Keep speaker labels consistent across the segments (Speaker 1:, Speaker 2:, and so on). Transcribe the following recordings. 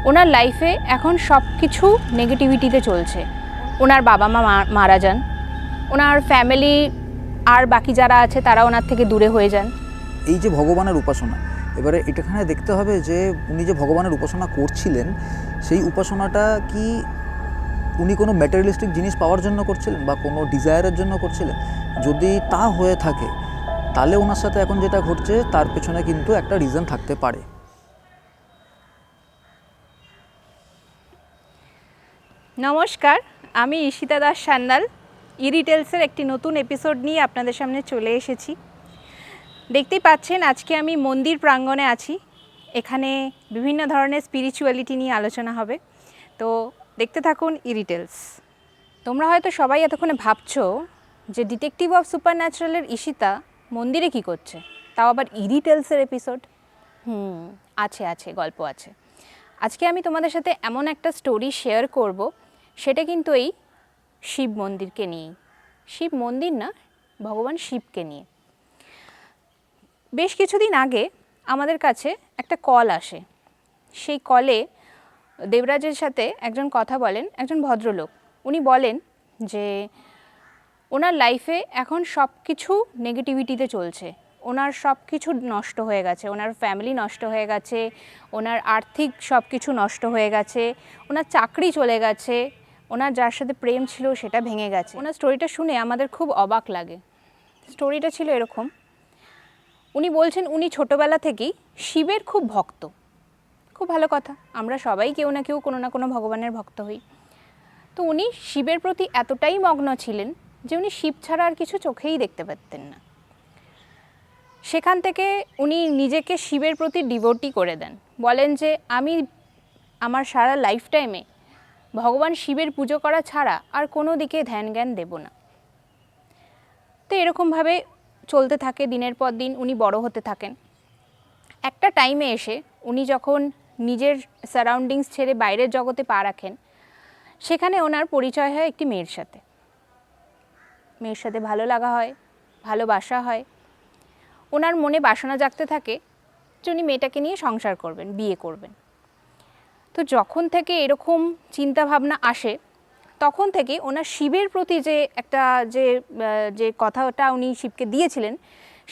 Speaker 1: ওনার লাইফে এখন সব কিছু নেগেটিভিটিতে চলছে। ওনার বাবা মা মারা যান, ওনার ফ্যামিলি আর বাকি যারা আছে তারা ওনার থেকে দূরে হয়ে যান।
Speaker 2: এই যে ভগবানের উপাসনা, এবারে এটাখানে দেখতে হবে যে উনি যে ভগবানের উপাসনা করছিলেন সেই উপাসনাটা কি উনি কোনো ম্যাটেরিয়ালিস্টিক জিনিস পাওয়ার জন্য করছিলেন বা কোনো ডিজায়ারের জন্য করছিলেন? যদি তা হয়ে থাকে তাহলে ওনার সাথে এখন যেটা ঘটছে তার পেছনে কিন্তু একটা রিজন থাকতে পারে।
Speaker 1: নমস্কার, আমি ঈশিতা দাস সান্যাল ইরিটেলসের একটি নতুন এপিসোড নিয়ে আপনাদের সামনে চলে এসেছি। দেখতেই পাচ্ছেন আজকে আমি মন্দির প্রাঙ্গণে আছি। এখানে বিভিন্ন ধরনের স্পিরিচুয়ালিটি নিয়ে আলোচনা হবে, তো দেখতে থাকুন ইরিটেলস। তোমরা হয়তো সবাই এতক্ষণে ভাবছো যে ডিটেকটিভ অফ সুপার ন্যাচারালের ঈশিতা মন্দিরে কি করছে, তাও আবার ইরিটেলসের এপিসোড। আছে গল্প আছে। আজকে আমি তোমাদের সাথে এমন একটা স্টোরি শেয়ার করব, সেটা কিন্তু এই শিব মন্দিরকে নিয়েই। শিব মন্দির না, ভগবান শিবকে নিয়ে। বেশ কিছুদিন আগে আমাদের কাছে একটা কল আসে। সেই কলে দেবরাজের সাথে একজন কথা বলেন, একজন ভদ্রলোক। উনি বলেন যে ওনার লাইফে এখন সব কিছু নেগেটিভিটিতে চলছে, ওনার সব কিছু নষ্ট হয়ে গেছে, ওনার ফ্যামিলি নষ্ট হয়ে গেছে, ওনার আর্থিক সব কিছু নষ্ট হয়ে গেছে, ওনার চাকরি চলে গেছে, ওনার যার সাথে প্রেম ছিল সেটা ভেঙে গেছে। ওনার স্টোরিটা শুনে আমাদের খুব অবাক লাগে। স্টোরিটা ছিল এরকম, উনি বলছেন উনি ছোটোবেলা থেকেই শিবের খুব ভক্ত। খুব ভালো কথা, আমরা সবাই কেউ না কেউ কোনো না কোনো ভগবানের ভক্ত হই। তো উনি শিবের প্রতি এতটাই মগ্ন ছিলেন যে উনি শিব ছাড়া আর কিছু চোখেই দেখতে পারতেন না। সেখান থেকে উনি নিজেকে শিবের প্রতি ডিভোটি করে দেন। বলেন যে আমি আমার সারা লাইফ টাইমে ভগবান শিবের পুজো করা ছাড়া আর কোনো দিকে ধ্যান জ্ঞান দেব না। তো এরকমভাবে চলতে থাকে, দিনের পর দিন উনি বড় হতে থাকেন। একটা টাইমে এসে উনি যখন নিজের সারাউন্ডিংস ছেড়ে বাইরের জগতে পা রাখেন, সেখানে ওনার পরিচয় হয় একটি মেয়ের সাথে। মেয়ের সাথে ভালো লাগা হয়, ভালোবাসা হয়। ওনার মনে বাসনা জাগতে থাকে যে উনি মেয়েটাকে নিয়ে সংসার করবেন, বিয়ে করবেন। তো যখন থেকে এরকম চিন্তাভাবনা আসে, তখন থেকে ওনার শিবের প্রতি যে একটা যে কথাটা উনি শিবকে দিয়েছিলেন,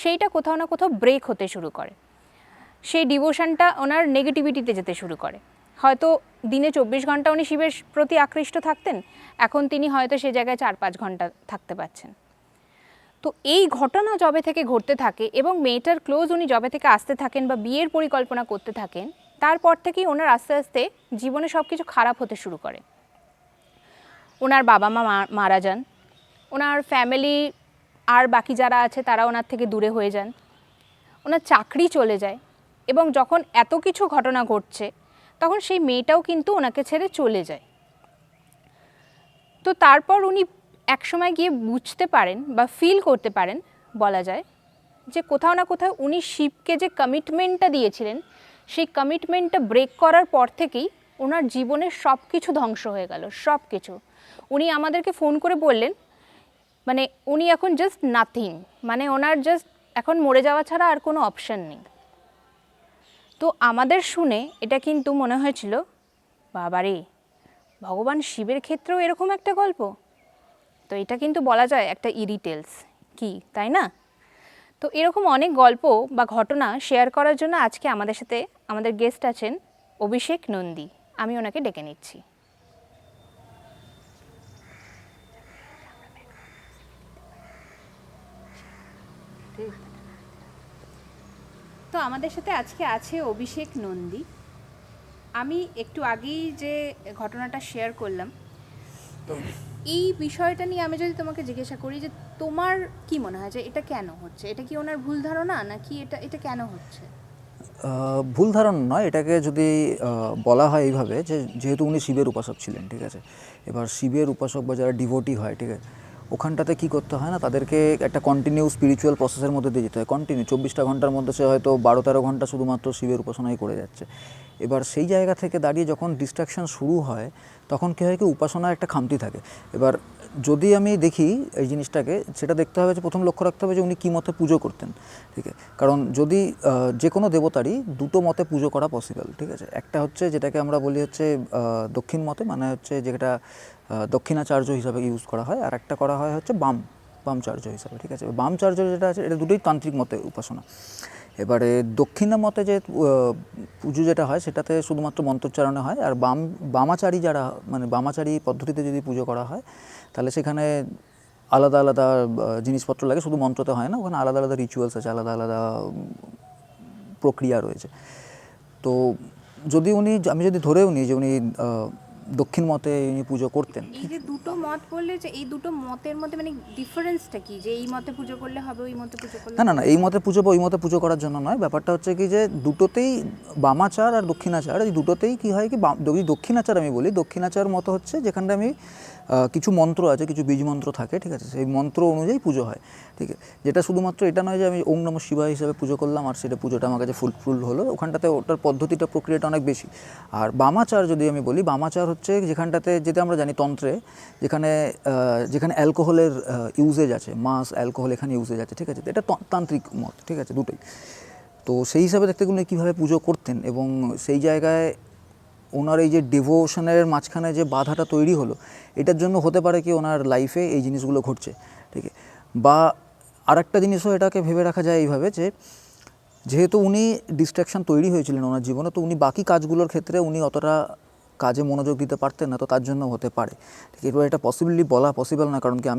Speaker 1: সেইটা কোথাও না কোথাও ব্রেক হতে শুরু করে। সেই ডিভোশনটা ওনার নেগেটিভিটিতে যেতে শুরু করে। হয়তো দিনে 24 ঘন্টা উনি শিবের প্রতি আকৃষ্ট থাকতেন, এখন তিনি হয়তো সে জায়গায় 4-5 ঘন্টা থাকতে পারছেন। তো এই ঘটনা যবে থেকে ঘটতে থাকে এবং মেয়েটার ক্লোজ উনি যবে থেকে আসতে থাকেন বা বিয়ের পরিকল্পনা করতে থাকেন, তারপর থেকেই ওনার আস্তে আস্তে জীবনে সব কিছু খারাপ হতে শুরু করে। ওনার বাবা মা মারা যান, ওনার ফ্যামিলি আর বাকি যারা আছে তারা ওনার থেকে দূরে হয়ে যান, ওনার চাকরি চলে যায়, এবং যখন এত কিছু ঘটনা ঘটছে তখন সেই মেয়েটাও কিন্তু ওনাকে ছেড়ে চলে যায়। তো তারপর উনি একসময় গিয়ে বুঝতে পারেন বা ফিল করতে পারেন, বলা যায় যে কোথাও না কোথাও উনি শিবকে যে কমিটমেন্টটা দিয়েছিলেন, সেই কমিটমেন্টটা ব্রেক করার পর থেকেই ওনার জীবনের সব কিছু ধ্বংস হয়ে গেল। সব কিছু উনি আমাদেরকে ফোন করে বললেন, মানে উনি এখন জাস্ট নাথিং, মানে ওনার জাস্ট এখন মরে যাওয়া ছাড়া আর কোনো অপশন নেই। তো আমাদের শুনে এটা কিন্তু মনে হয়েছিল, বাবারে, ভগবান শিবের ক্ষেত্রেও এরকম একটা গল্প। তো এটা কিন্তু বলা যায় একটা ইরিটেলস, কি তাই না? তো এরকম অনেক গল্প বা ঘটনা শেয়ার করার জন্য আজকে আমাদের সাথে আমাদের গেস্ট আছেন অভিষেক নন্দী। আমি ওনাকে ডেকে নিচ্ছি। তো আমাদের সাথে আজকে আছে অভিষেক নন্দী। আমি একটু আগেই যে ঘটনাটা শেয়ার করলাম, তো এই বিষয়টা নিয়ে আমি যদি তোমাকে জিজ্ঞাসা করি যে তোমার কি মনে হয় যে এটা কেন হচ্ছে? এটা কি ওনার ভুল ধারণা, নাকি এটা কেন হচ্ছে?
Speaker 2: ভুল ধারণা নয়, এটাকে যদি বলা হয় এইভাবে যে যেহেতু উনি শিবের উপাসক ছিলেন, ঠিক আছে, এবার শিবের উপাসক বা যারা ডিভোটি হয়, ঠিক আছে, ওখানটাতে কী করতে হয় না, তাদেরকে একটা কন্টিনিউ স্পিরিচুয়াল প্রসেসের মধ্যে দিয়ে যেতে হয়। কন্টিনিউ 24টা ঘন্টার মধ্যে সে হয়তো 12-13 ঘন্টা শুধুমাত্র শিবের উপাসনাই করে যাচ্ছে। এবার সেই জায়গা থেকে দাঁড়িয়ে যখন ডিস্ট্রাকশন শুরু হয়, তখন কী হয় কি, উপাসনার একটা খামতি থাকে। এবার যদি আমি দেখি এই জিনিসটাকে, সেটা দেখতে হবে যে প্রথম লক্ষ্য রাখতে হবে যে উনি কী মতে পুজো করতেন, ঠিক আছে। কারণ যদি যে কোনো দেবতারই দুটো মতে পুজো করা পসিবল, ঠিক আছে। একটা হচ্ছে যেটাকে আমরা বলি হচ্ছে দক্ষিণ মতে, মানে হচ্ছে যেটা দক্ষিণাচার্য হিসাবে ইউজ করা হয়, আর একটা করা হয় হচ্ছে বামচার্য হিসাবে, ঠিক আছে। বামচার্য যেটা আছে এটা দুটোই তান্ত্রিক মতে উপাসনা। এবারে দক্ষিণা মতে যে পুজো যেটা হয় সেটাতে শুধুমাত্র মন্ত্রোচ্চারণে হয়, আর বামাচারী যারা, মানে বামাচারী পদ্ধতিতে যদি পুজো করা হয় তাহলে সেখানে আলাদা আলাদা জিনিসপত্র লাগে, শুধু মন্ত্রতে হয় না, ওখানে আলাদা আলাদা রিচুয়ালস আছে, আলাদা আলাদা প্রক্রিয়া রয়েছে। তো যদি আমি যদি ধরেও নিই যে উনি দক্ষিণ মতে উনি পুজো করতেন।
Speaker 1: এই যে দুটো মত বললে, যে এই দুটো মতের মধ্যে মানে ডিফারেন্সটা কি, যে এই মতে পুজো করলে হবে, ওই মতে পুজো করলে?
Speaker 2: না, এই মতে পুজো বা ওই মতে পুজো করার জন্য নয়, ব্যাপারটা হচ্ছে কি যে দুটোতেই বামাচার আর দক্ষিণাচার, এই দুটোতেই কি হয় কি, যদি দক্ষিণাচার আমি বলি, দক্ষিণাচার মতো হচ্ছে যেখানটা আমি কিছু মন্ত্র আছে, কিছু বীজ মন্ত্র থাকে, ঠিক আছে, সেই মন্ত্র অনুযায়ী পুজো হয়, ঠিক আছে। যেটা শুধুমাত্র এটা নয় যে আমি ওম নমঃ শিবায় হিসেবে পুজো করলাম আর সেটা পুজোটা আমার কাছে ফুলফুল হলো, ওখানটাতে ওটার পদ্ধতিটা, প্রক্রিয়াটা অনেক বেশি। আর বামাচার যদি আমি বলি, বামাচার হচ্ছে যেখানটাতে, যেটা আমরা জানি তন্ত্রে, যেখানে অ্যালকোহলের ইউজেজ আছে, মাস অ্যালকোহল এখানে ইউজেজ আছে, ঠিক আছে। এটা তান্ত্রিক মত, ঠিক আছে, দুটোই। তো সেই হিসাবে দেখতে গেলে কীভাবে পুজো করতেন, এবং সেই জায়গায় ওনার এই যে ডিভোশনের মাঝখানে যে বাধাটা তৈরি হলো, এটার জন্য হতে পারে কি ওনার লাইফে এই জিনিসগুলো ঘটছে, ঠিক আছে। বা আরেকটা জিনিসও এটাকে ভেবে রাখা যায় এইভাবে যে যেহেতু উনি ডিস্ট্র্যাকশন তৈরি হয়েছিলেন ওনার জীবনে, তো উনি বাকি কাজগুলোর ক্ষেত্রে উনি অতটা কাজে মনোযোগ দিতে পারতেন না, তো তার জন্য হতে পারে, ঠিক। এবার এটা বলা পসিবল না, কারণ কি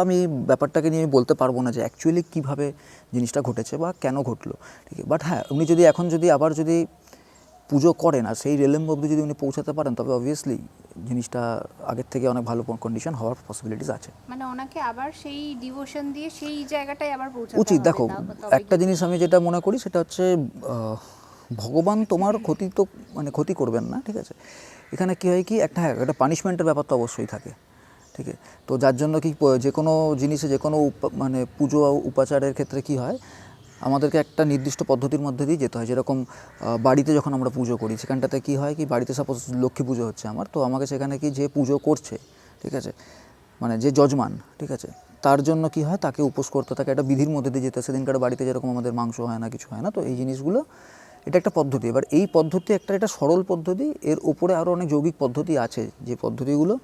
Speaker 2: আমি ব্যাপারটাকে নিয়ে বলতে পারবো না যে অ্যাকচুয়ালি কীভাবে জিনিসটা ঘটেছে বা কেন ঘটলো, ঠিক আছে। বাট হ্যাঁ, উনি যদি এখন আবার পুজো করেন আর সেই রেলেম অবধি যদি উনি পৌঁছাতে পারেন, তবে অবভিয়াসলি জিনিসটা আগের থেকে অনেক ভালো কন্ডিশন হওয়ার পসিবিলিটিস আছে।
Speaker 1: মানে ওনাকে আবার সেই ডিভোশন দিয়ে সেই জায়গাটায় আবার পৌঁছাতে
Speaker 2: উচিত।
Speaker 1: হবে।
Speaker 2: দেখো, একটা জিনিস আমি যেটা মনে করি সেটা হচ্ছে ভগবান তোমার ক্ষতি করবেন না, ঠিক আছে। এখানে কী হয় কি, একটা পানিশমেন্টের ব্যাপার তো অবশ্যই থাকে, ঠিক আছে। তো যার জন্য কি যে কোনো জিনিসে, যে কোনো পুজো উপাচারের ক্ষেত্রে কি হয়, আমাদেরকে একটা নির্দিষ্ট পদ্ধতির মধ্যে দিয়ে যেতে হয়। যেরকম বাড়িতে যখন আমরা পুজো করি, সেখানটাতে কি হয় কি, বাড়িতে সাপোজ লক্ষ্মী পুজো হচ্ছে আমার, তো আমাকে সেখানে কি, যে পুজো করছে, ঠিক আছে, মানে যে যজমান, ঠিক আছে, তার জন্য কি হয়, তাকে উপোস করতে থাকে, একটা বিধির মধ্যে দিয়ে যেতে। সেদিনকার বাড়িতে যেরকম আমাদের মাংস হয় না, কিছু হয় না, তো এই জিনিসগুলো, এটা একটা পদ্ধতি। এবার এই পদ্ধতি এটা সরল পদ্ধতি, এর উপরে আরও অনেক যৌগিক পদ্ধতি আছে, যে পদ্ধতিগুলো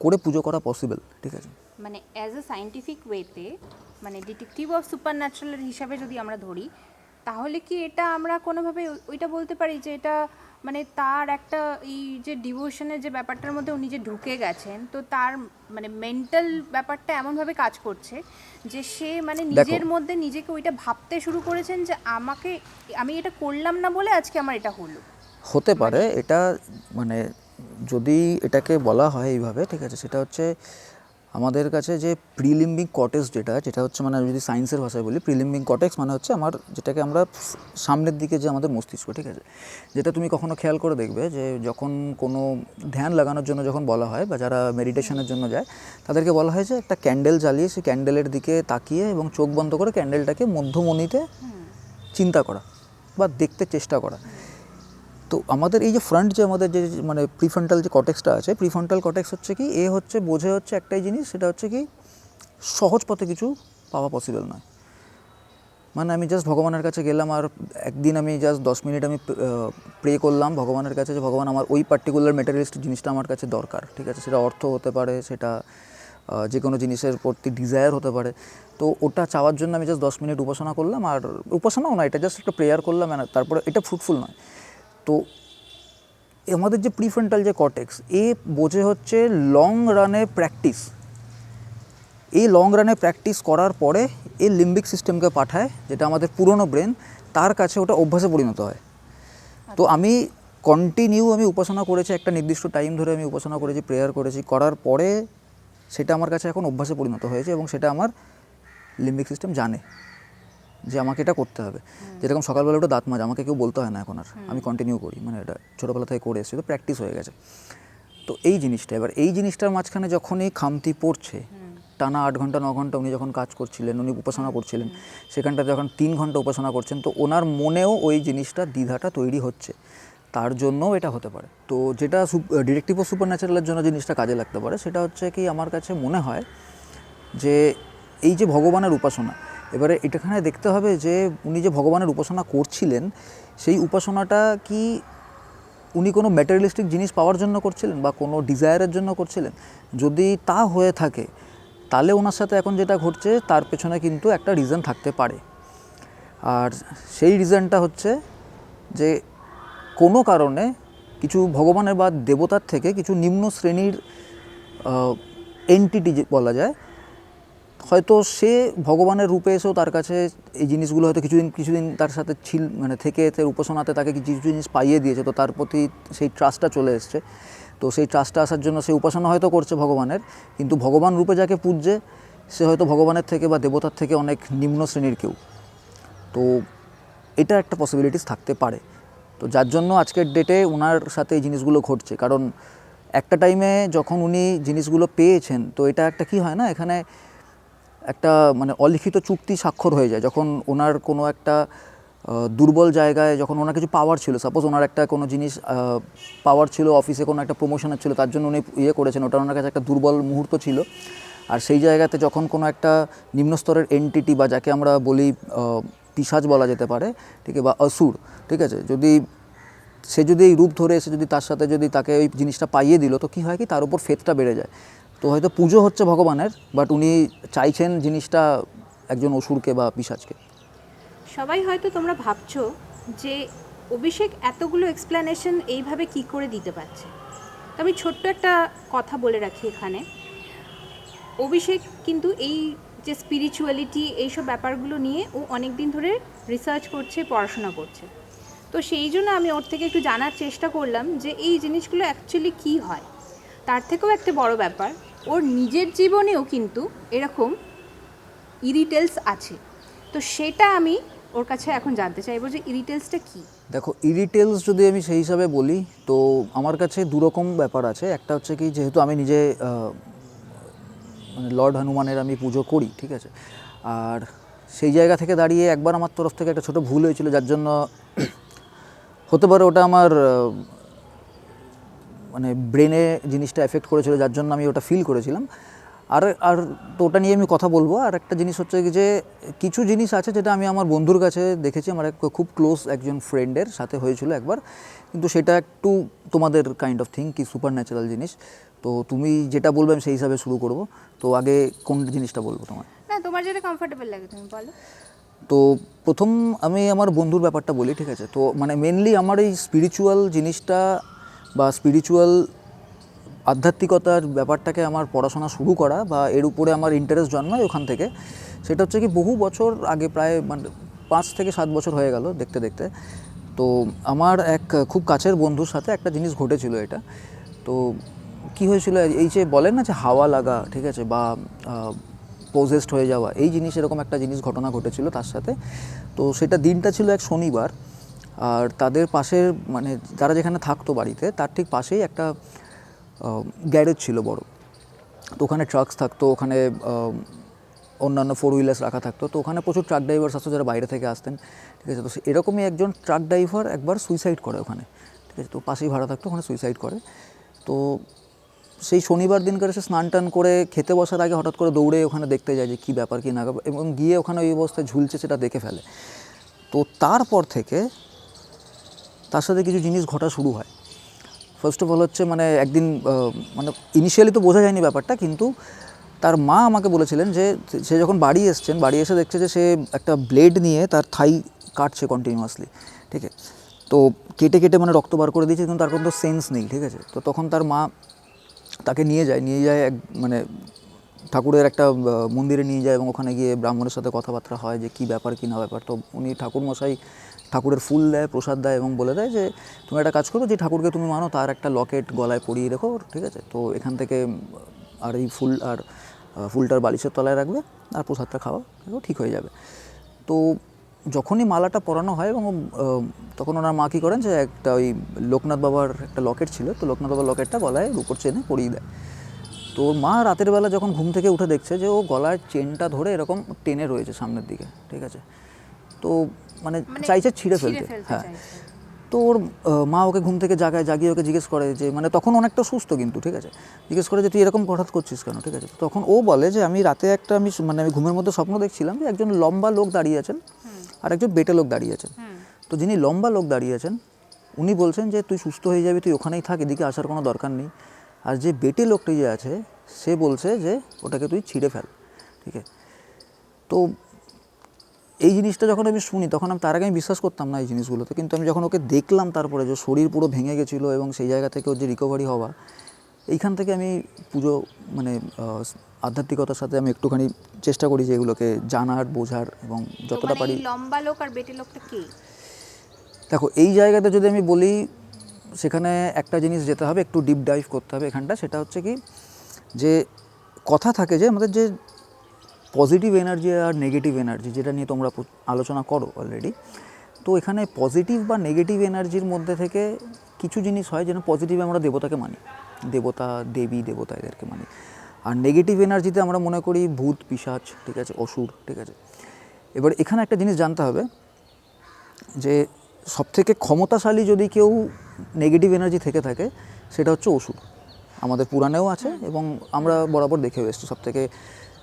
Speaker 2: করে পুজো করা পসিবল, ঠিক আছে।
Speaker 1: মানে অ্যাজ এ সায়েন্টিফিক ওয়েতে, মানে ডিটেকটিভ অফ সুপার ন্যাচারালের হিসাবে যদি আমরা ধরি, তাহলে কি এটা আমরা কোনোভাবে ওইটা বলতে পারি যে এটা মানে তার একটা এই যে ডিভোশনের যে ব্যাপারটার মধ্যে উনি যে ঢুকে গেছেন, তো তার মানে মেন্টাল ব্যাপারটা এমনভাবে কাজ করছে যে সে মানে নিজের মধ্যে নিজেকে ওইটা ভাবতে শুরু করেছেন যে আমি এটা করলাম না বলে আজকে আমার এটা হলো।
Speaker 2: হতে পারে এটা, মানে যদি এটাকে বলা হয় এইভাবে, ঠিক আছে, সেটা হচ্ছে আমাদের কাছে যে প্রিলিম্বিক কর্টেক্স যেটা হচ্ছে, মানে যদি সায়েন্সের ভাষায় বলি, প্রিলিম্বিক কর্টেক্স মানে হচ্ছে আমার, যেটাকে আমরা সামনের দিকে যে আমাদের মস্তিষ্ক, ঠিক আছে, যেটা তুমি কখনো খেয়াল করে দেখবে যে যখন কোনো ধ্যান লাগানোর জন্য যখন বলা হয়, বা যারা মেডিটেশনের জন্য যায়, তাদেরকে বলা হয় যে একটা ক্যান্ডেল জ্বালিয়ে সেই ক্যান্ডেলের দিকে তাকিয়ে এবং চোখ বন্ধ করে ক্যান্ডেলটাকে মধ্যমণিতে চিন্তা করা বা দেখতে চেষ্টা করা। তো আমাদের এই যে ফ্রন্ট, যে আমাদের যে মানে প্রিফ্রন্টাল যে কর্টেক্সটা আছে, প্রিফ্রন্টাল কর্টেক্স হচ্ছে কি, বোঝে হচ্ছে একটাই জিনিস, সেটা হচ্ছে কি, সহজ পথে কিছু পাওয়া পসিবল নয়। মানে আমি জাস্ট ভগবানের কাছে গেলাম আর একদিন আমি জাস্ট 10 মিনিট আমি প্রে করলাম ভগবানের কাছে যে ভগবান, আমার ওই পার্টিকুলার মেটেরিয়ালিস্টিক জিনিসটা আমার কাছে দরকার, ঠিক আছে। সেটা অর্থ হতে পারে, সেটা যে কোনো জিনিসের প্রতি ডিজায়ার হতে পারে। তো ওটা চাওয়ার জন্য আমি জাস্ট 10 মিনিট উপাসনা করলাম, আর উপাসনাও না, এটা জাস্ট একটা প্রেয়ার করলাম, তারপরে এটা ফ্রুটফুল নয়। তো আমাদের যে প্রিফ্রন্টাল যে কর্টেক্স, বোঝে হচ্ছে লং রানে প্র্যাকটিস। এই লং রানে প্র্যাকটিস করার পরে এই লিম্বিক সিস্টেমকে পাঠায়, যেটা আমাদের পুরনো ব্রেন, তার কাছে ওটা অভ্যাসে পরিণত হয়। তো আমি আমি উপাসনা করেছি, একটা নির্দিষ্ট টাইম ধরে আমি উপাসনা করেছি, প্রেয়ার করেছি, করার পরে সেটা আমার কাছে এখন অভ্যাসে পরিণত হয়েছে, এবং সেটা আমার লিম্বিক সিস্টেম জানে যে আমাকে এটা করতে হবে। যেরকম সকালবেলা ওটা দাঁত মাজা, আমাকে কেউ বলতে হয় না এখন আর, আমি কন্টিনিউ করি, মানে এটা ছোটোবেলা থেকে করে এসেছি, তো প্র্যাকটিস হয়ে গেছে। তো এই জিনিসটা, এবার এই জিনিসটার মাঝখানে যখনই খামতি পড়ছে, টানা 8 ঘন্টা 9 ঘন্টা উনি যখন কাজ করছিলেন, উনি উপাসনা করছিলেন, সেখানটাতে যখন 3 ঘন্টা উপাসনা করছেন, তো ওনার মনেও ওই জিনিসটা দ্বিধাটা তৈরি হচ্ছে। তার জন্যও এটা হতে পারে। তো যেটা ডিটেকটিভ ও সুপার ন্যাচারালের জন্য জিনিসটা কাজে লাগতে পারে সেটা হচ্ছে কি আমার কাছে মনে হয় যে এই যে ভগবানের উপাসনা, এবারে এটাখানে দেখতে হবে যে উনি যে ভগবানের উপাসনা করছিলেন সেই উপাসনাটা কি উনি কোনো ম্যাটেরিয়ালিস্টিক জিনিস পাওয়ার জন্য করছিলেন বা কোনো ডিজায়ারের জন্য করছিলেন। যদি তা হয়ে থাকে তাহলে ওনার সাথে এখন যেটা ঘটছে তার পেছনে কিন্তু একটা রিজন থাকতে পারে। আর সেই রিজনটা হচ্ছে যে কোনো কারণে কিছু ভগবানের বা দেবতার থেকে কিছু নিম্ন শ্রেণীর এন্টিটি বলা যায়, হয়তো সে ভগবানের রূপে এসেও তার কাছে এই জিনিসগুলো হয়তো কিছুদিন তার সাথে থেকে উপাসনাতে তাকে কিছু জিনিস পাইয়ে দিয়েছে, তো তার প্রতি সেই ট্রাস্টটা চলে এসছে। তো সেই ট্রাস্টটা আসার জন্য সে উপাসনা হয়তো করছে ভগবানের, কিন্তু ভগবান রূপে যাকে পূজ্যে সে হয়তো ভগবানের থেকে বা দেবতার থেকে অনেক নিম্ন শ্রেণীর কেউ। তো এটা একটা পসিবিলিটিস থাকতে পারে। তো যার জন্য আজকের ডেটে ওনার সাথে এই জিনিসগুলো ঘটছে, কারণ একটা টাইমে যখন উনি জিনিসগুলো পেয়েছেন তো এটা একটা কি হয় না, এখানে একটা মানে অলিখিত চুক্তি স্বাক্ষর হয়ে যায়। যখন ওনার কোনো একটা দুর্বল জায়গায় যখন ওনার কিছু পাওয়ার ছিল, সাপোজ ওনার একটা কোনো জিনিস পাওয়ার ছিল, অফিসে কোনো একটা প্রমোশনের ছিল, তার জন্য উনি করেছেন, ওটা ওনার কাছে একটা দুর্বল মুহূর্ত ছিল। আর সেই জায়গাতে যখন কোনো একটা নিম্নস্তরের এন্টিটি বা যাকে আমরা বলি পিশাচ বলা যেতে পারে, ঠিক আছে, বা অসুর, ঠিক আছে, যদি এই রূপ ধরে এসে যদি তার সাথে যদি তাকে ওই জিনিসটা পাইয়ে দিল, তো কী হয় কি তার উপর ফেথটা বেড়ে যায়। তো হয়তো পুজো হচ্ছে ভগবানের, বাট উনি চাইছেন জিনিসটা একজন অসুরকে বা পিশাচকে।
Speaker 1: সবাই হয়তো তোমরা ভাবছো যে অভিষেক এতগুলো এক্সপ্লেনেশন এইভাবে কি করে দিতে পারছে। তো আমি ছোট্ট একটা কথা বলে রাখি এখানে, অভিষেক কিন্তু এই যে স্পিরিচুয়ালিটি এইসব ব্যাপারগুলো নিয়ে ও অনেক দিন ধরে রিসার্চ করছে, পড়াশোনা করছে। তো সেই জন্য আমি ওর থেকে একটু জানার চেষ্টা করলাম যে এই জিনিসগুলো অ্যাকচুয়ালি কী হয়। তার থেকেও একটা বড় ব্যাপার, ওর নিজের জীবনেও কিন্তু এরকম ইরিটেলস আছে। তো সেটা আমি ওর কাছে এখন জানতে চাইবো যে ইরিটেলসটা কী।
Speaker 2: দেখো, ইরিটেলস যদি আমি সেই হিসাবে বলি তো আমার কাছে দুরকম ব্যাপার আছে। একটা হচ্ছে কি, যেহেতু আমি নিজে মানে লর্ড হনুমানের আমি পুজো করি, ঠিক আছে, আর সেই জায়গা থেকে দাঁড়িয়ে একবার আমার তরফ থেকে একটা ছোটো ভুল হয়েছিল, যার জন্য হতে পারে ওটা আমার মানে ব্রেনে জিনিসটা এফেক্ট করেছিল, যার জন্য আমি ওটা ফিল করেছিলাম। আর তো ওটা নিয়ে আমি কথা বলবো। আর একটা জিনিস হচ্ছে কি, যে কিছু জিনিস আছে যেটা আমি আমার বন্ধুর কাছে দেখেছি, আমার এক খুব ক্লোজ একজন ফ্রেন্ডের সাথে হয়েছিল একবার, কিন্তু সেটা একটু তোমাদের কাইন্ড অফ থিং কি সুপার ন্যাচারাল জিনিস। তো তুমি যেটা বলবে আমি সেই হিসাবে শুরু করব। তো আগে কোন জিনিসটা বলবো তোমার?
Speaker 1: না, তোমার যেটা কমফোর্টেবল লাগে তুমি বলো।
Speaker 2: তো প্রথম আমি আমার বন্ধুর ব্যাপারটা বলি, ঠিক আছে। তো মানে মেনলি আমার এই স্পিরিচুয়াল জিনিসটা বা স্পিরিচুয়াল আধ্যাত্মিকতার ব্যাপারটাকে আমার পড়াশোনা শুরু করা বা এর উপরে আমার ইন্টারেস্ট জন্মায় ওখান থেকে। সেটা হচ্ছে কি, বহু বছর আগে, প্রায় মানে 5 থেকে 7 বছর হয়ে গেল দেখতে দেখতে। তো আমার এক খুব কাছের বন্ধুর সাথে একটা জিনিস ঘটেছিল। এটা তো কি হয়েছিল, এই যে বলেন না যে হাওয়া লাগা, ঠিক আছে, বা পজেসড হয়ে যাওয়া, এই জিনিস, এরকম একটা জিনিস ঘটনা ঘটেছিল তার সাথে। তো সেটা দিনটা ছিল এক শনিবার, আর তাদের পাশের মানে যারা যেখানে থাকতো বাড়িতে তার ঠিক পাশেই একটা গ্যারেজ ছিল বড়। তো ওখানে ট্রাকস থাকতো, ওখানে অন্যান্য 4 হুইলার্স রাখা থাকতো। তো ওখানে প্রচুর ট্রাক ড্রাইভার্স আসতো যারা বাইরে থেকে আসতেন, ঠিক আছে। তো এরকমই একজন ট্রাক ড্রাইভার একবার সুইসাইড করে ওখানে, ঠিক আছে। তো পাশেই ভাড়া থাকতো, ওখানে সুইসাইড করে। তো সেই শনিবার দিনকার সে স্নান টান করে খেতে বসার আগে হঠাৎ করে দৌড়ে ওখানে দেখতে যায় যে কী ব্যাপার কী না, এবং গিয়ে ওখানে ওই অবস্থায় ঝুলছে সেটা দেখে ফেলে। তো তারপর থেকে তার সাথে কিছু জিনিস ঘটা শুরু হয়। ফার্স্ট অফ অল হচ্ছে মানে একদিন মানে ইনিশিয়ালি তো বোঝা যায়নি ব্যাপারটা, কিন্তু তার মা আমাকে বলেছিলেন যে সে যখন বাড়ি এসে দেখছে যে সে একটা ব্লেড নিয়ে তার থাই কাটছে কন্টিনিউয়াসলি, ঠিক আছে। তো কেটে কেটে মানে রক্ত বার করে দিয়েছে, কিন্তু তার কোনো সেন্স নেই, ঠিক আছে। তো তখন তার মা তাকে নিয়ে যায় এক মানে ঠাকুরের একটা মন্দিরে নিয়ে যায়, এবং ওখানে গিয়ে ব্রাহ্মণের সাথে কথাবার্তা হয় যে কী ব্যাপার কী না ব্যাপার। তো উনি ঠাকুরমশাই ঠাকুরের ফুল দেয়, প্রসাদ দেয়, এবং বলে দেয় যে তুমি একটা কাজ করো, যে ঠাকুরকে তুমি মানো তার একটা লকেট গলায় পরিয়ে রেখো, ঠিক আছে। তো এখান থেকে আর এই ফুলটার বালিশের তলায় রাখবে, আর প্রসাদটা খাওয়া, ঠিক হয়ে যাবে। তো যখনই মালাটা পরানো হয়, এবং তখন ওনার মা কী করেন যে একটা ওই লোকনাথ বাবার একটা লকেট ছিল, তো লোকনাথ বাবার লকেটটা গলায় রূপোর চেনে পরিয়ে দেয়। তো মা রাতের বেলা যখন ঘুম থেকে উঠে দেখছে যে ও গলার চেনটা ধরে এরকম টেনে রয়েছে সামনের দিকে, ঠিক আছে। তো মানে চাইছে ছিঁড়ে ফেলতে, হ্যাঁ। তো ওর মা ওকে ঘুম থেকে জাগিয়ে ওকে জিজ্ঞেস করে যে মানে তখন অনেকটা সুস্থ কিন্তু, ঠিক আছে, জিজ্ঞেস করে যে তুই এরকম হঠাৎ করছিস কেন, ঠিক আছে। তখন ও বলে যে আমি রাতে আমি ঘুমের মধ্যে স্বপ্ন দেখছিলাম যে একজন লম্বা লোক দাঁড়িয়ে আছেন আর একজন বেটে লোক দাঁড়িয়ে আছেন। তো যিনি লম্বা লোক দাঁড়িয়ে আছেন উনি বলছেন যে তুই সুস্থ হয়ে যাবি, তুই ওখানেই থাক, এদিকে আসার কোনো দরকার নেই। আর যে বেটে লোকটি যে আছে সে বলছে যে ওটাকে তুই ছিঁড়ে ফেল, ঠিক আছে। তো এই জিনিসটা যখন আমি শুনি তখন তার আগে আমি বিশ্বাস করতাম না এই জিনিসগুলোতে, কিন্তু আমি যখন ওকে দেখলাম তারপরে যে শরীর পুরো ভেঙে গেছিলো এবং সেই জায়গা থেকে ওর যে রিকভারি হওয়া, এইখান থেকে আমি পুজো আধ্যাত্মিকতার সাথে আমি একটুখানি চেষ্টা করি যে এগুলোকে জানার, বোঝার এবং যতটা পারি।
Speaker 1: লম্বা লোক আর বেটে লোকটা কি?
Speaker 2: দেখো এই জায়গাতে যদি আমি বলি সেখানে একটা জিনিস যেতে হবে, একটু ডিপ ডাইভ করতে হবে এখানটা, সেটা হচ্ছে কি যে কথা থাকে যে আমাদের যে পজিটিভ এনার্জি আর নেগেটিভ এনার্জি, যেটা নিয়ে তোমরা আলোচনা করো অলরেডি। তো এখানে পজিটিভ বা নেগেটিভ এনার্জির মধ্যে থেকে কিছু জিনিস হয়, যেন পজিটিভে আমরা দেবতাকে মানি, দেবতা, দেবী, দেবতা এদেরকে মানি। আর নেগেটিভ এনার্জিতে আমরা মনে করি ভূত, পিশাচ, ঠিক আছে, অসুর, ঠিক আছে। এবার এখানে একটা জিনিস জানতে হবে যে সবথেকে ক্ষমতাশালী যদি কেউ নেগেটিভ এনার্জি থেকে থাকে সেটা হচ্ছে অসুর। আমাদের পুরাণেও আছে এবং আমরা বরাবর দেখেও এসেছি সবথেকে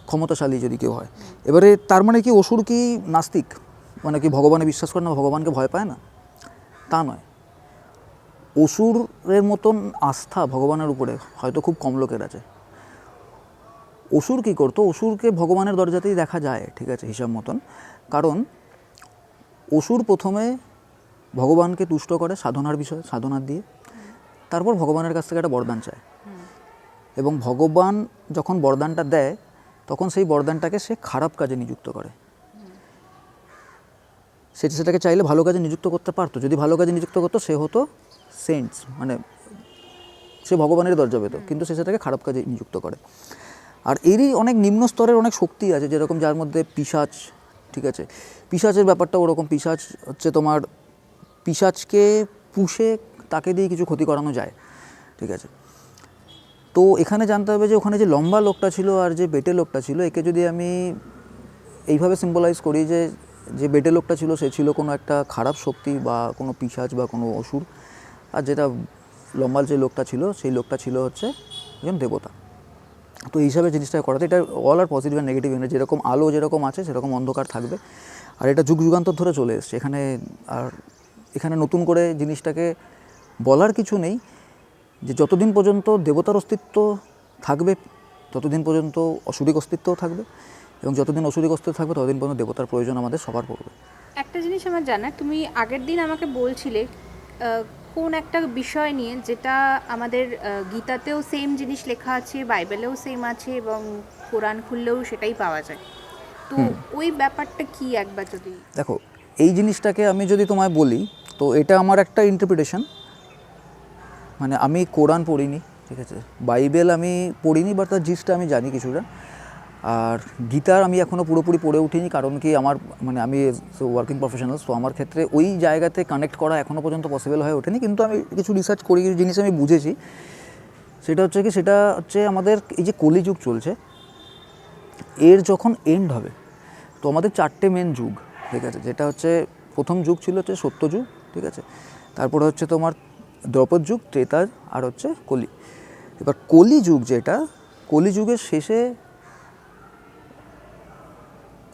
Speaker 2: ক্ষমতাশালী যদি কেউ হয়। এবারে তার মানে কি অসুর কি নাস্তিক, মানে কি ভগবানে বিশ্বাস করে না, ভগবানকে ভয় পায় না, তা নয়। অসুরের মতন আস্থা ভগবানের উপরে হয়তো খুব কম লোকের আছে। অসুর কী করতো, অসুরকে ভগবানের দরজাতেই দেখা যায়, ঠিক আছে, হিসাব মতন। কারণ অসুর প্রথমে ভগবানকে তুষ্ট করে সাধনার বিষয়ে, সাধনার দিয়ে, তারপর ভগবানের কাছ থেকে একটা বরদান চায় এবং ভগবান যখন বরদানটা দেয় তখন সেই বরদানটাকে সে খারাপ কাজে নিযুক্ত করে। সেটাকে চাইলে ভালো কাজে নিযুক্ত করতে পারতো, যদি ভালো কাজে নিযুক্ত করতো সে হতো সেন্টস, মানে সে ভগবানের দরজা পেত, কিন্তু সে সেটাকে খারাপ কাজে নিযুক্ত করে। আর এরই অনেক নিম্ন স্তরের অনেক শক্তি আছে, যেরকম যার মধ্যে পিশাচ, ঠিক আছে, পিশাচের ব্যাপারটা ওরকম। পিশাচ হচ্ছে তোমার পিশাচকে পুষে তাকে দিয়ে কিছু ক্ষতি করানো যায়, ঠিক আছে। তো এখানে জানতে হবে যে ওখানে যে লম্বা লোকটা ছিল আর যে বেটে লোকটা ছিল, একে যদি আমি এইভাবে সিম্বলাইজ করি যে যে বেটে লোকটা ছিল সে ছিল কোনো একটা খারাপ শক্তি বা কোনো পিশাচ বা কোনো অসুর, আর যেটা লম্বা যে লোকটা ছিল সেই লোকটা ছিল হচ্ছে একজন দেবতা। তো এই হিসাবে জিনিসটা করাতে এটা অল আর পজিটিভ আর নেগেটিভ এনার্জি, যেরকম আলো যেরকম আছে সেরকম অন্ধকার থাকবে, আর এটা যুগ যুগান্তর ধরে চলে এসছে এখানে। আর এখানে নতুন করে জিনিসটাকে বলার কিছু নেই যে যতদিন পর্যন্ত দেবতার অস্তিত্ব থাকবে ততদিন পর্যন্ত অসুরিক অস্তিত্বও থাকবে, এবং যতদিন অসুরিক অস্তিত্ব থাকবে ততদিন পর্যন্ত দেবতার প্রয়োজন আমাদের সবার পড়বে।
Speaker 1: একটা জিনিস আমার জানার, তুমি আগের দিন আমাকে বলছিলে কোন একটা বিষয় নিয়ে, যেটা আমাদের গীতাতেও সেম জিনিস লেখা আছে, বাইবেলেও সেম আছে এবং কোরআন খুললেও সেটাই পাওয়া যায়। তো ওই ব্যাপারটা কি একবার যদি।
Speaker 2: দেখো এই জিনিসটাকে আমি যদি তোমায় বলি, তো এটা আমার একটা ইন্টারপ্রিটেশন, মানে আমি কোরআন পড়িনি, ঠিক আছে, বাইবেল আমি পড়িনি, বাট তার জিসটা আমি জানি কিছুটা। আর গীতার আমি এখনও পুরোপুরি পড়ে উঠিনি, কারণ কি আমার মানে আমি ওয়ার্কিং প্রফেশনাল, তো আমার ক্ষেত্রে ওই জায়গাতে কানেক্ট করা এখনও পর্যন্ত পসিবল হয়ে ওঠেনি। কিন্তু আমি কিছু রিসার্চ করি, কিছু জিনিস আমি বুঝেছি। সেটা হচ্ছে আমাদের এই যে কলিযুগ চলছে, এর যখন এন্ড হবে তো আমাদের 4টে মেন যুগ, ঠিক আছে, যেটা হচ্ছে প্রথম যুগ ছিল হচ্ছে সত্যযুগ, ঠিক আছে, তারপরে হচ্ছে তোমার দ্রৌপদ যুগ, ত্রেতা, আর হচ্ছে কলি। এবার কলিযুগ যেটা, কলিযুগের শেষে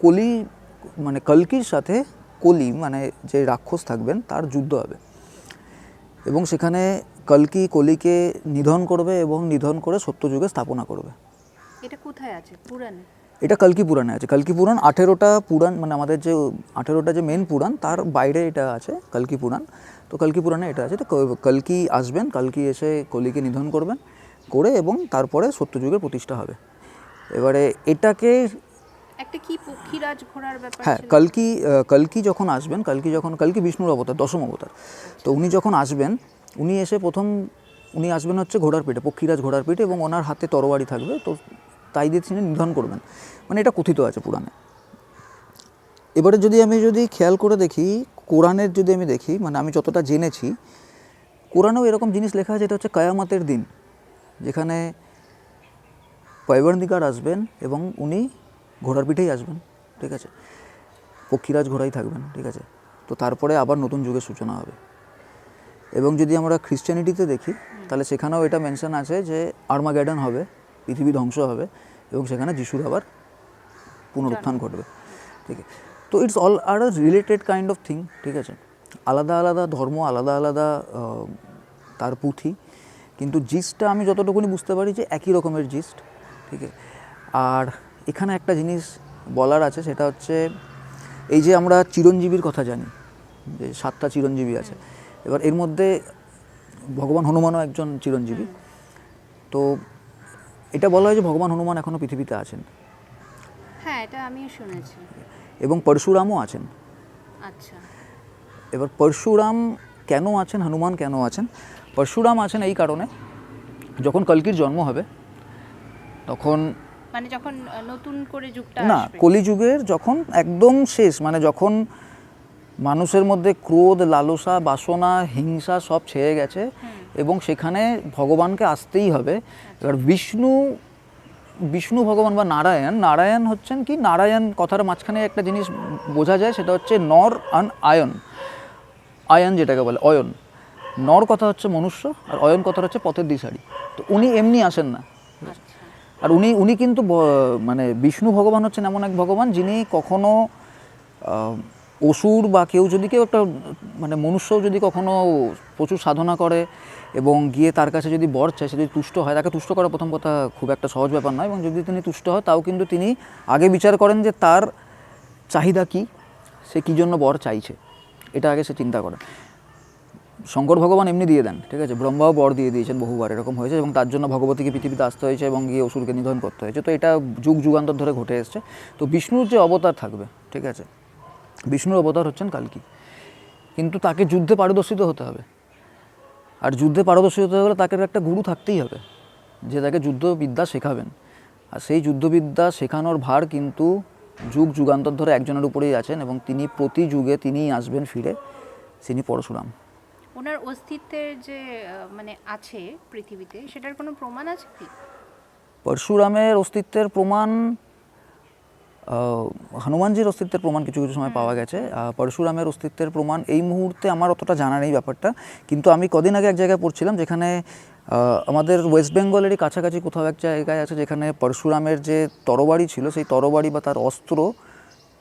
Speaker 2: কলি মানে কল্কির সাথে কলি মানে যে রাক্ষস থাকবেন তার যুদ্ধ হবে, এবং সেখানে কল্কি কলিকে নিধন করবে এবং নিধন করে সত্যযুগে স্থাপনা করবে।
Speaker 1: এটা কোথায় আছে পুরাণে?
Speaker 2: এটা কল্কি পুরাণে আছে। কল্কি পুরাণ 18টা পুরাণ, মানে আমাদের যে 18টা যে মেন পুরাণ তার বাইরে এটা আছে কল্কি পুরাণ। তো কল্কি পুরাণে এটা আছে। তো কল্কি আসবেন, কল্কি এসে কলিকে নিধন করবেন করে এবং তারপরে সত্যযুগের প্রতিষ্ঠা হবে। এবারে এটাকে
Speaker 1: একটা কি পক্ষীরাজ ঘোড়ার ব্যাপার
Speaker 2: হ্যাঁ,
Speaker 1: ছিল?
Speaker 2: কল্কি যখন আসবেন, কল্কি বিষ্ণুর অবতার, দশম অবতার। তো উনি যখন আসবেন, উনি এসে উনি আসবেন হচ্ছে ঘোড়ার পিঠে, পক্ষীরাজ ঘোড়ার পিঠে, এবং ওনার হাতে তরবারি থাকবে। তো তাই দিয়ে তিনি নিধন করবেন, মানে এটা কথিত আছে পুরাণে। এবারে আমি যদি খেয়াল করে দেখি কোরআনের, যদি আমি দেখি, মানে আমি যতটা জেনেছি কোরআনেও এরকম জিনিস লেখা আছে, এটা হচ্ছে কিয়ামতের দিন, যেখানে পয়গম্বর আসবেন এবং উনি ঘোড়ার পিঠেই আসবেন, ঠিক আছে, পক্ষীরাজ ঘোড়াই থাকবেন, ঠিক আছে। তো তারপরে আবার নতুন যুগের সূচনা হবে। এবং যদি আমরা খ্রিশ্চানিটিতে দেখি তাহলে সেখানেও এটা মেনশন আছে যে আর্মাগেডন হবে, পৃথিবী ধ্বংস হবে এবং সেখানে যিশুর আবার পুনরুত্থান ঘটবে। ঠিক আছে, তো ইটস অল আর a related kind of thing. ঠিক আছে, আলাদা আলাদা ধর্ম, আলাদা আলাদা তার পুঁথি, কিন্তু জিস্টটা আমি যতটুকুনি বুঝতে পারি যে একই রকমের জিস্ট। ঠিক আছে, আর এখানে একটা জিনিস বলার আছে, সেটা হচ্ছে এই যে আমরা চিরঞ্জীবীর কথা জানি যে 7টা চিরঞ্জীবী আছে, এবার এর মধ্যে ভগবান হনুমানও একজন চিরঞ্জীবী। তো এটা বলা হয় যে ভগবান হনুমান এখনও পৃথিবীতে আছেন।
Speaker 1: হ্যাঁ, এটা আমিও শুনেছি।
Speaker 2: এবং পরশুরামও আছেন।
Speaker 1: আচ্ছা,
Speaker 2: এবার পরশুরাম কেন আছেন, হনুমান কেন আছেন? পরশুরাম আছেন এই কারণে, যখন কল্কির জন্ম হবে তখন,
Speaker 1: মানে যখন নতুন করে যুগটা
Speaker 2: না,
Speaker 1: আসবে,
Speaker 2: কলিযুগের যখন একদম শেষ, মানে যখন মানুষের মধ্যে ক্রোধ, লালসা, বাসনা, হিংসা সব ছেয়ে গেছে এবং সেখানে ভগবানকে আসতেই হবে। এবার বিষ্ণু ভগবান বা নারায়ণ হচ্ছেন কি, নারায়ণ কথার মাঝখানে একটা জিনিস বোঝা যায়, সেটা হচ্ছে নর আর আয়ন যেটাকে বলে অয়ন। নর কথা হচ্ছে মনুষ্য আর অয়ন কথা হচ্ছে পথের দিশারি। তো উনি এমনি আসেন না, আর উনি কিন্তু মানে বিষ্ণু ভগবান হচ্ছেন এমন এক ভগবান যিনি কখনো অসুর বা কেউ একটা মানে মনুষ্যও যদি কখনো প্রচুর সাধনা করে এবং গিয়ে তার কাছে যদি বর চায়, সে যদি তুষ্ট হয়, তাকে তুষ্ট করা প্রথম কথা খুব একটা সহজ ব্যাপার নয়, এবং যদি তিনি তুষ্ট হয় তাও কিন্তু তিনি আগে বিচার করেন যে তার চাহিদা কী, সে কী জন্য বর চাইছে, এটা আগে সে চিন্তা করেন। শঙ্কর ভগবান এমনি দিয়ে দেন, ঠিক আছে, ব্রহ্মাও বর দিয়ে দিয়েছেন বহুবার, এরকম হয়েছে, এবং তার জন্য ভগবতীকে পৃথিবীতে আসতে হয়েছে এবং গিয়ে অসুরকে নিধন করতে হয়েছে। তো এটা যুগ যুগান্তর ধরে ঘটে এসছে। তো বিষ্ণুর যে অবতার থাকবে, ঠিক আছে, বিষ্ণুর অবতার হচ্ছেন কালকি, কিন্তু তাকে যুদ্ধে পারদর্শিত হতে হবে, আর যুদ্ধে পারদর্শী হতে হলে তাকে একটা গুরু থাকতেই হবে যে তাকে যুদ্ধবিদ্যা শেখাবেন, আর সেই যুদ্ধবিদ্যা শেখানোর ভার কিন্তু যুগ যুগান্তর ধরে একজনের উপরেই আছেন, এবং তিনি প্রতি যুগে তিনিই আসবেন ফিরে, তিনি পরশুরাম।
Speaker 1: ওনার অস্তিত্বের যে মানে আছে পৃথিবীতে, সেটার কোনো প্রমাণ আছে কি?
Speaker 2: পরশুরামের অস্তিত্বের প্রমাণ, হনুমানজির অস্তিত্বের প্রমাণ কিছু কিছু সময় পাওয়া গেছে। পরশুরামের অস্তিত্বের প্রমাণ এই মুহূর্তে আমার অতটা জানা নেই ব্যাপারটা, কিন্তু আমি কদিন আগে এক জায়গায় পড়ছিলাম যেখানে আমাদের ওয়েস্ট বেঙ্গলেরই কাছাকাছি কোথাও এক জায়গায় আছে যেখানে পরশুরামের যে তরবারি ছিল, সেই তরবারি বা তার অস্ত্র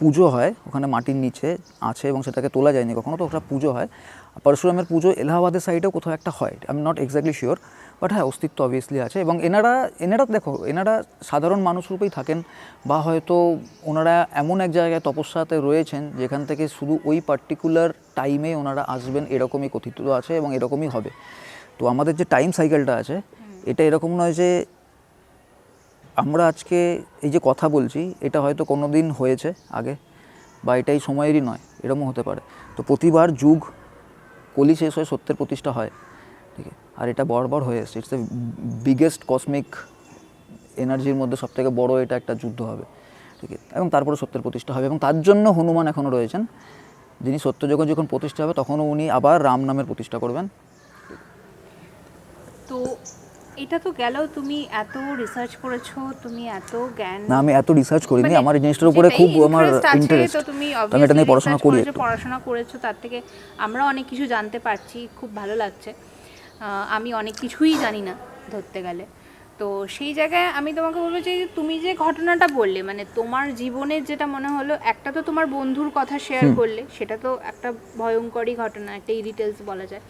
Speaker 2: পুজো হয়, ওখানে মাটির নিচে আছে এবং সেটাকে তোলা যায়নি কখনো, তো ওটা পুজো হয়। পরশুরামের পুজো এলাহাবাদের সাইডেও কোথাও একটা হয়, I am not exactly sure, but হ্যাঁ, অস্তিত্ব অবভিয়াসলি আছে। এবং এনারা দেখো, এনারা সাধারণ মানুষ রূপেই থাকেন, বা হয়তো ওনারা এমন এক জায়গায় তপস্যাতে রয়েছেন যেখান থেকে শুধু ওই পার্টিকুলার টাইমে ওনারা আসবেন, এরকমই কথিত আছে এবং এরকমই হবে। তো আমাদের যে টাইম সাইকেলটা আছে, এটা এরকম নয় যে আমরা আজকে এই যে কথা বলছি এটা হয়তো কোনো দিন হয়েছে আগে, বা এটাই সময়েরই নয়, এরকমও হতে পারে। তো প্রতিবার যুগ কলি শেষ হয়ে সত্যের প্রতিষ্ঠা হয়, ঠিক আছে, আর এটা বরাবর হয়ে এসছে। ইটস দ্য বিগেস্ট কসমিক এনার্জির মধ্যে সবথেকে বড় এটা একটা যুদ্ধ হবে, ঠিক আছে, এবং তারপরে সত্যের প্রতিষ্ঠা হবে, এবং তার জন্য হনুমান এখনও রয়েছেন, যিনি সত্য যখন প্রতিষ্ঠা হবে তখনও উনি আবার রাম নামের প্রতিষ্ঠা করবেন।
Speaker 1: তো এটা তো গেল, তুমি এত রিসার্চ করেছো, তুমি এত জ্ঞান।
Speaker 2: না, আমি এত রিসার্চ করিনি,
Speaker 1: মানে
Speaker 2: আমার এই জিনিসটার উপরে খুব আমার ইন্টারেস্ট,
Speaker 1: তো তুমি
Speaker 2: আমি এটা নিয়ে
Speaker 1: পড়াশোনা করেছো, তার থেকে আমরা অনেক কিছু জানতে পারছি, খুব ভালো লাগছে। আমি অনেক কিছুই জানি না ধরতে গেলে। তো সেই জায়গায় আমি তোমাকে বলবো যে তুমি যে ঘটনাটা বললে, মানে তোমার জীবনের যেটা মনে হলো, একটা তো তোমার বন্ধুর কথা শেয়ার করলে, সেটা তো একটা ভয়ঙ্করই ঘটনা, একটা ডিটেলস বলা যায়।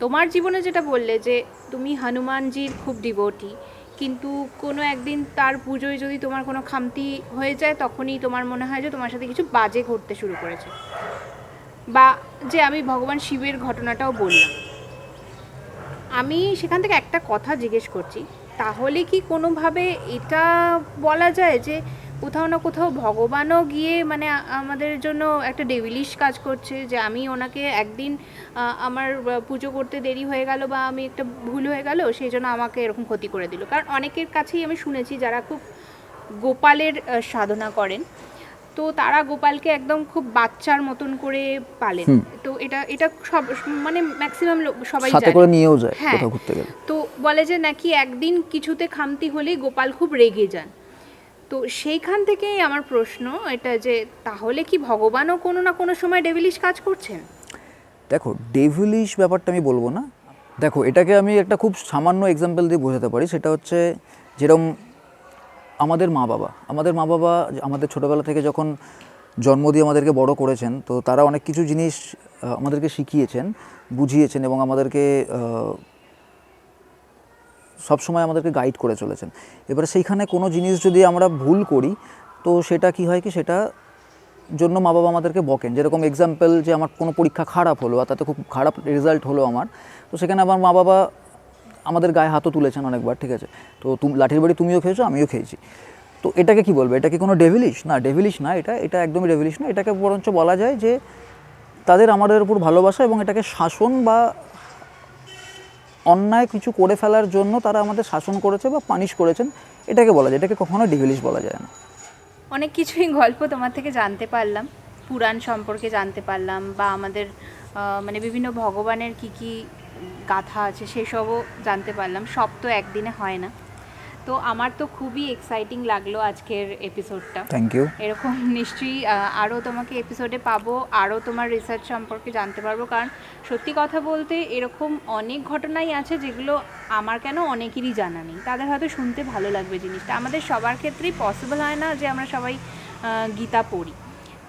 Speaker 1: তোমার জীবনে যেটা বললে যে তুমি হনুমানজির খুব ডিভোটি, কিন্তু কোনো একদিন তার পুজোয় যদি তোমার কোনো খামতি হয়ে যায়, তখনই তোমার মনে হয় যে তোমার সাথে কিছু বাজে ঘটতে শুরু করেছে, বা যে আমি ভগবান শিবের ঘটনাটাও বললাম। আমি সেখান থেকে একটা কথা জিজ্ঞেস করছি, তাহলে কি কোনোভাবে এটা বলা যায় যে কোথাও না কোথাও ভগবানও গিয়ে মানে আমাদের জন্য একটা ডেভিলিশ কাজ করছে, যে আমি ওনাকে একদিন আমার পুজো করতে দেরি হয়ে গেল বা আমি একটা ভুল হয়ে গেল, সেই জন্য আমাকে এরকম ক্ষতি করে দিল। কারণ অনেকের কাছেই আমি শুনেছি যারা খুব গোপালের সাধনা করেন, তো তারা গোপালকে একদম খুব বাচ্চার মতন করে পালেন। তো এটা সব মানে ম্যাক্সিমাম সবাই
Speaker 2: সাথে করে নিয়েও যায় কোথাও ঘুরতে গেলে।
Speaker 1: তো বলে যে নাকি একদিন কিছুতে খামতি হলেই গোপাল খুব রেগে যান। তো সেইখান থেকেই আমার প্রশ্ন এটা, যে তাহলে কি ভগবানও কোনো না কোনো সময় ডেভিলিশ কাজ করছেন?
Speaker 2: দেখো ডেভিলিশ ব্যাপারটা আমি বলবো না, দেখো এটাকে আমি একটা খুব সামান্য এক্সাম্পল দিয়ে বোঝাতে পারি। সেটা হচ্ছে যেরকম আমাদের মা বাবা আমাদের ছোটোবেলা থেকে যখন জন্ম দিয়ে আমাদেরকে বড় করেছেন, তো তারা অনেক কিছু জিনিস আমাদেরকে শিখিয়েছেন, বুঝিয়েছেন এবং আমাদেরকে সবসময় আমাদেরকে গাইড করে চলেছেন। এবারে সেইখানে কোনো জিনিস যদি আমরা ভুল করি, তো সেটা কি হয় কি, সেটা জন্য মা বাবা আমাদেরকে বকেন। যেরকম এক্সাম্পল, যে আমার কোনো পরীক্ষা খারাপ হলো আর তাতে খুব খারাপ রেজাল্ট হলো আমার, তো সেখানে আমার মা বাবা আমাদের গায়ে হাতও তুলেছেন অনেকবার, ঠিক আছে। তো লাঠির বাড়ি তুমিও খেয়েছো, আমিও খেয়েছি। তো এটাকে কি বলবো, এটা কি কোনো ডেভিলিশ? না, ডেভিলিশ না, এটা একদমই ডেভিলিশ না। এটাকে বরঞ্চ বলা যায় যে তাদের আমাদের উপর ভালোবাসা, এবং এটাকে শাসন বা অন্যায় কিছু করে ফেলার জন্য তারা আমাদের শাসন করেছে বা পানিশ করেছেন, এটাকে বলা যায়। এটাকে কখনো ডেভিলিশ বলা যায় না।
Speaker 1: অনেক কিছুই গল্প তোমার থেকে জানতে পারলাম, পুরাণ সম্পর্কে জানতে পারলাম, বা আমাদের মানে বিভিন্ন ভগবানের কি গাথা আছে সেসবও জানতে পারলাম। সব তো একদিনে হয় না। তো আমার তো খুবই এক্সাইটিং লাগলো আজকের এপিসোডটা।
Speaker 2: Thank you.
Speaker 1: এরকম নিশ্চয়ই আরও তোমাকে এপিসোডে পাবো, আরও তোমার রিসার্চ সম্পর্কে জানতে পারবো। কারণ সত্যি কথা বলতে এরকম অনেক ঘটনাই আছে যেগুলো আমার কেন অনেকেরই জানা নেই। তাদের হয়তো শুনতে ভালো লাগবে জিনিসটা। আমাদের সবার ক্ষেত্রেই পসিবল হয় না যে আমরা সবাই গীতা পড়ি।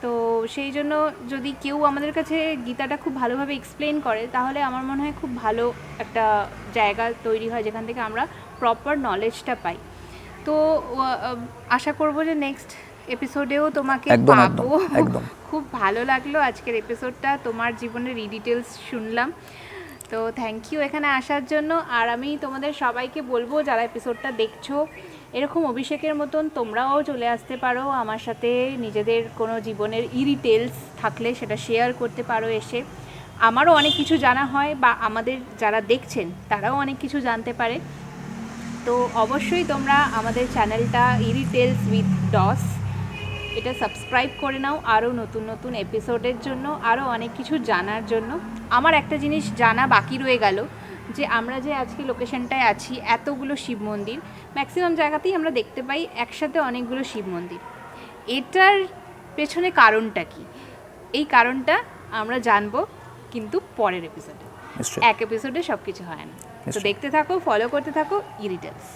Speaker 1: তো সেই জন্য যদি কেউ আমাদের কাছে গীতাটা খুব ভালোভাবে এক্সপ্লেন করে, তাহলে আমার মনে হয় খুব ভালো একটা জায়গা তৈরি হয় যেখান থেকে আমরা প্রপার নলেজটা পাই। তো আশা করব যে নেক্সট এপিসোডেও তোমাকে পাবো।
Speaker 2: একদম।
Speaker 1: খুব ভালো লাগলো আজকের এপিসোডটা, তোমার জীবনের ডিটেলস শুনলাম। তো থ্যাংক ইউ এখানে আসার জন্য। আর আমি তোমাদের সবাইকে বলবো, যারা এপিসোডটা দেখছো, এরকম অভিষেকের মতন তোমরাও চলে আসতে পারো আমার সাথে। নিজেদের কোনো জীবনের ডিটেলস থাকলে সেটা শেয়ার করতে পারো এসে। আমারও অনেক কিছু জানা হয়, বা আমাদের যারা দেখছেন তারাও অনেক কিছু জানতে পারে। তো অবশ্যই তোমরা আমাদের চ্যানেলটা ইরিটেলস উইথ ডস, এটা সাবস্ক্রাইব করে নাও আরও নতুন নতুন এপিসোডের জন্য, আরও অনেক কিছু জানার জন্য। আমার একটা জিনিস জানা বাকি রয়ে গেল, যে আমরা যে আজকে লোকেশনটায় আছি, এতগুলো শিব মন্দির, ম্যাক্সিমাম জায়গাতেই আমরা দেখতে পাই একসাথে অনেকগুলো শিব মন্দির। এটার পেছনে কারণটা কি, এই কারণটা আমরা জানবো কিন্তু পরের এপিসোডে। এক এপিসোডে সব কিছু হয় না। তো দেখতে থাকো, ফলো করতে থাকো ইরিটেলস।